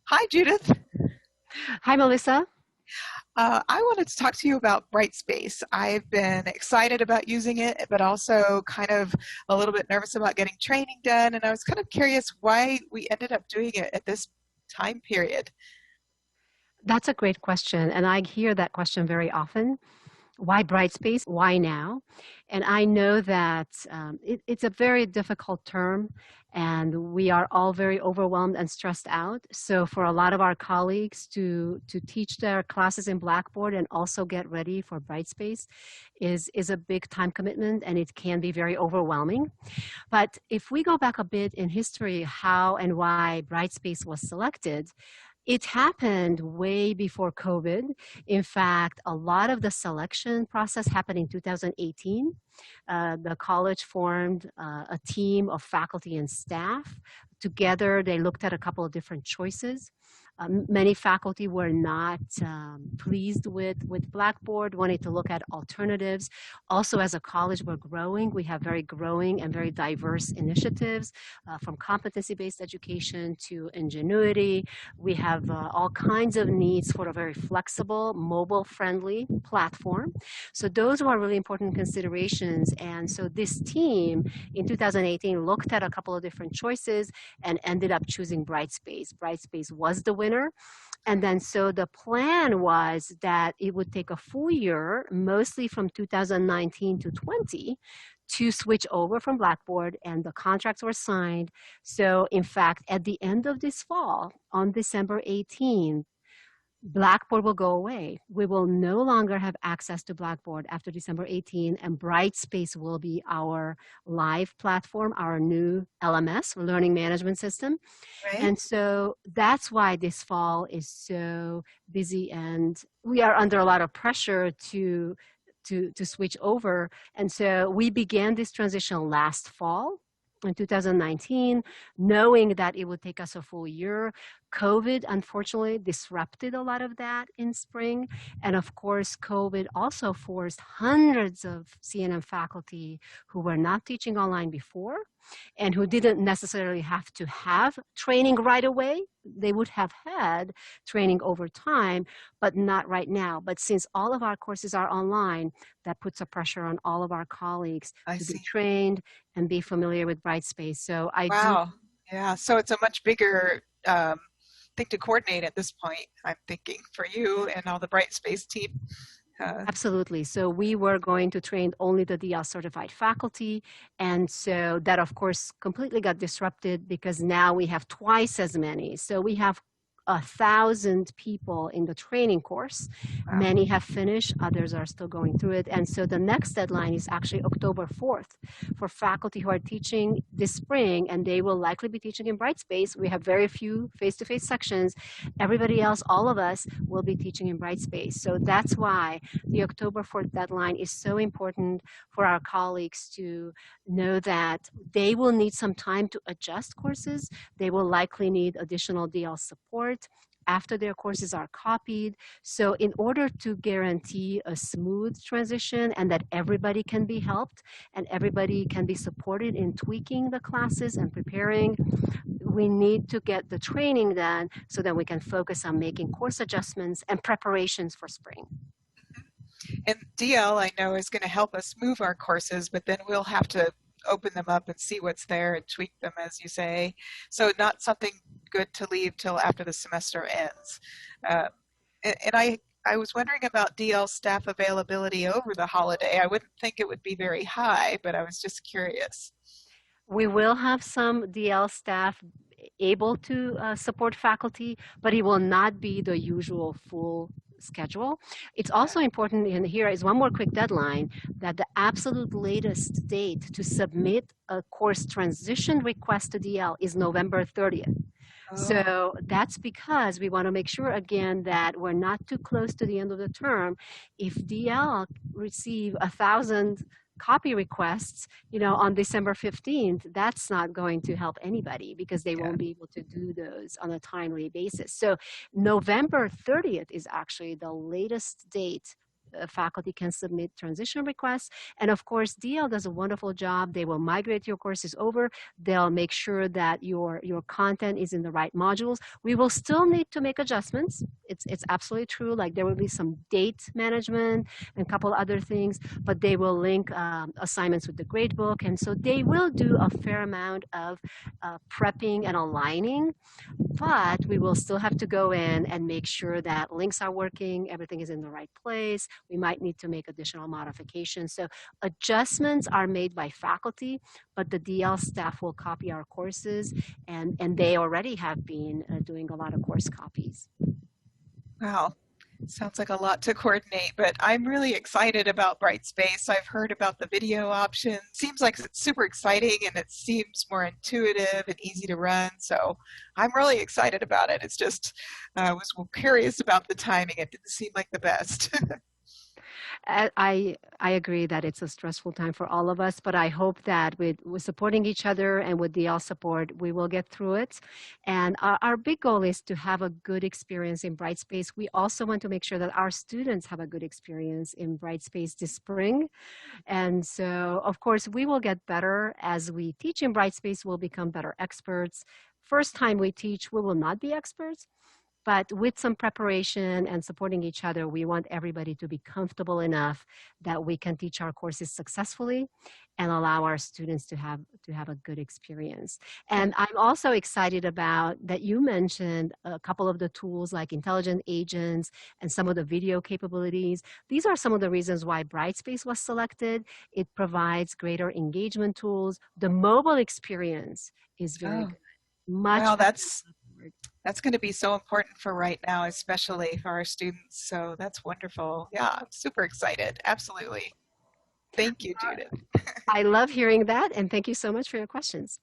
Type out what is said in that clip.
Hi, Judith. Hi, Melissa. I wanted to talk to you about Brightspace. I've been excited about using it, but also kind of a little bit nervous about getting training done. And I was kind of curious why we ended up doing it at this time period. That's a great question. And I hear that question very often. Why Brightspace? Why now? And I know that it's a very difficult term, and we are all very overwhelmed and stressed out. So, for a lot of our colleagues to teach their classes in Blackboard and also get ready for Brightspace is a big time commitment, and it can be very overwhelming. But if we go back a bit in history, how and why Brightspace was selected, it happened way before COVID. In fact, a lot of the selection process happened in 2018. The college formed a team of faculty and staff. Together, they looked at a couple of different choices. Many faculty were not pleased with Blackboard, wanted to look at alternatives. Also, as a college, we're growing. We have very growing and very diverse initiatives from competency-based education to ingenuity. We have all kinds of needs for a very flexible, mobile-friendly platform. So those were really important considerations. And so this team in 2018 looked at a couple of different choices and ended up choosing Brightspace. Brightspace was the winner. And then so the plan was that it would take a full year, mostly from 2019 to 20, to switch over from Blackboard, and the contracts were signed. So in fact, at the end of this fall, on December 18th, Blackboard will go away. We will no longer have access to Blackboard after December 18, and Brightspace will be our live platform, our new LMS, Learning Management System. Right? And so that's why this fall is so busy, and we are under a lot of pressure to switch over. And so we began this transition last fall in 2019, knowing that it would take us a full year. COVID, unfortunately, disrupted a lot of that in spring. And of course, COVID also forced hundreds of CNM faculty who were not teaching online before and who didn't necessarily have to have training right away. They would have had training over time, but not right now. But since all of our courses are online, that puts a pressure on all of our colleagues I to be see. trained and be familiar with Brightspace. So I do. Wow. Yeah. So it's a much bigger thing to coordinate at this point, I'm thinking, for you and all the Brightspace team. Uh, Absolutely. So we were going to train only the DL certified faculty. And so that, of course, completely got disrupted because now we have twice as many. So we have 1,000 people in the training course. wow. Many have finished, others are still going through it. And so the next deadline is actually October 4th for faculty who are teaching this spring, and they will likely be teaching in Brightspace. We have very few face-to-face sections. Everybody else, all of us, will be teaching in Brightspace. So that's why the October 4th deadline is so important for our colleagues to know that they will need some time to adjust courses. They will likely need additional DL support after their courses are copied. So in order to guarantee a smooth transition and that everybody can be helped and everybody can be supported in tweaking the classes and preparing, we need to get the training done so that we can focus on making course adjustments and preparations for spring. And DL, I know, is going to help us move our courses, but then we'll have to open them up and see what's there and tweak them, as you say. So not something good to leave till after the semester ends. Uh, and I was wondering about DL staff availability over the holiday. I wouldn't think it would be very high, but I was just curious. We will have some DL staff able to support faculty, but it will not be the usual full schedule. It's also important, and here is one more quick deadline, that the absolute latest date to submit a course transition request to DL is November 30th. Oh, So that's because we want to make sure, again, that we're not too close to the end of the term. If DL receive 1,000 copy requests, on December 15th, that's not going to help anybody because they yeah. won't be able to do those on a timely basis. So November 30th is actually the latest date faculty can submit transition requests. And of course, DL does a wonderful job. They will migrate your courses over. They'll make sure that your content is in the right modules. We will still need to make adjustments. It's absolutely true. Like there will be some date management and a couple other things, but they will link assignments with the gradebook. And so they will do a fair amount of prepping and aligning, but we will still have to go in and make sure that links are working, everything is in the right place. We might need to make additional modifications. So adjustments are made by faculty, but the DL staff will copy our courses, and they already have been doing a lot of course copies. Wow. Sounds like a lot to coordinate, but I'm really excited about Brightspace. I've heard about the video option. Seems like it's super exciting and it seems more intuitive and easy to run. So I'm really excited about it. It's just, I was curious about the timing. It didn't seem like the best. I agree that it's a stressful time for all of us, but I hope that with supporting each other and with DL support, we will get through it. And our big goal is to have a good experience in Brightspace. We also want to make sure that our students have a good experience in Brightspace this spring. And so, of course, we will get better as we teach in Brightspace. We'll become better experts. First time we teach, we will not be experts. But with some preparation and supporting each other, we want everybody to be comfortable enough that we can teach our courses successfully and allow our students to have a good experience. And I'm also excited about that you mentioned a couple of the tools like intelligent agents and some of the video capabilities. These are some of the reasons why Brightspace was selected. It provides greater engagement tools. The mobile experience is very Oh, good, much wow, better. that's going to be so important for right now, especially for our students. So that's wonderful. Yeah, I'm super excited. Absolutely. Thank you, Judith. I love hearing that, and thank you so much for your questions.